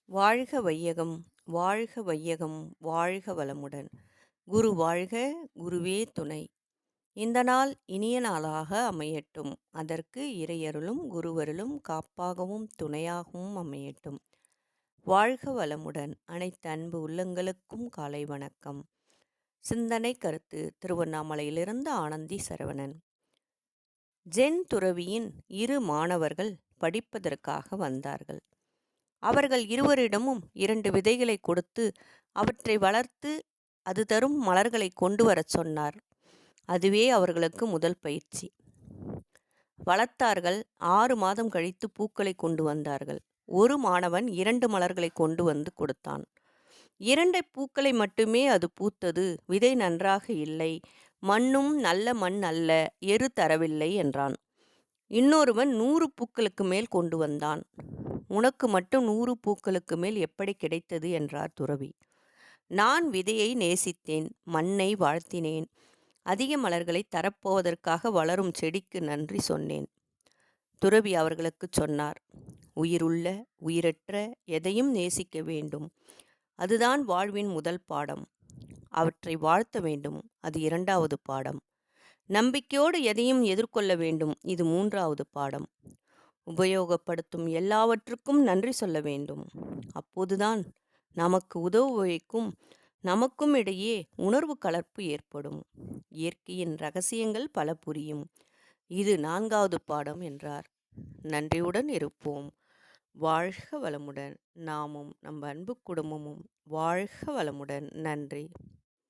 வாழ்க வையகம், வாழ்க வையகம், வாழ்க வளமுடன். குரு வாழ்க, குருவே துணை. இந்த நாள் இனிய நாளாக அமையட்டும். அதற்கு இறையருளும் குருவருளும் காப்பாகவும் துணையாகவும் அமையட்டும். வாழ்க வளமுடன். அனைத்து அன்பு உள்ளங்களுக்கும் காலை வணக்கம். சிந்தனை கருத்து திருவண்ணாமலையிலிருந்து ஆனந்தி சரவணன். ஜென் துறவியின் இரு மாணவர்கள் படிப்பதற்காக வந்தார்கள். அவர்கள் இருவரிடமும் 2 விதைகளை கொடுத்து அவற்றை வளர்த்து அது தரும் மலர்களை கொண்டு வரச் சொன்னார். அதுவே அவர்களுக்கு முதல் பயிற்சி. வளர்த்தார்கள். 6 மாதம் கழித்து பூக்களை கொண்டு வந்தார்கள். ஒரு மாணவன் 2 மலர்களை கொண்டு வந்து கொடுத்தான். 2 பூக்களை மட்டுமே அது பூத்தது. விதை நன்றாக இல்லை. மண்ணும் நல்ல மண் அல்ல. எரு தரவில்லை என்றான். இன்னொருவன் 100 பூக்களுக்கு மேல் கொண்டு வந்தான். உனக்கு மட்டும் 100 பூக்களுக்கு மேல் எப்படி கிடைத்தது என்றார் துறவி. நான் விதையை நேசித்தேன், மண்ணை வாழ்த்தினேன், அதிக மலர்களை தரப்போவதற்காக வளரும் செடிக்கு நன்றி சொன்னேன். துறவி அவர்களுக்குச் சொன்னார், உயிருள்ள உயிரற்ற எதையும் நேசிக்க வேண்டும். அதுதான் வாழ்வின் முதல் பாடம். அவற்றை வாழ்த்த வேண்டும். அது 2வது பாடம். நம்பிக்கையோடு எதையும் எதிர்கொள்ள வேண்டும். இது 3வது பாடம். உபயோகப்படுத்தும் எல்லாவற்றுக்கும் நன்றி சொல்ல வேண்டும். அப்போதுதான் நமக்கு உதவுவைக்கும் நமக்கும் இடையே உணர்வு கலப்பு ஏற்படும். இயற்கையின் ரகசியங்கள் பல புரியும். இது 4வது பாடம் என்றார். நன்றியுடன் இருப்போம். வாழ்க வளமுடன். நாமும் நம் அன்பு குடும்பமும் வாழ்க வளமுடன். நன்றி.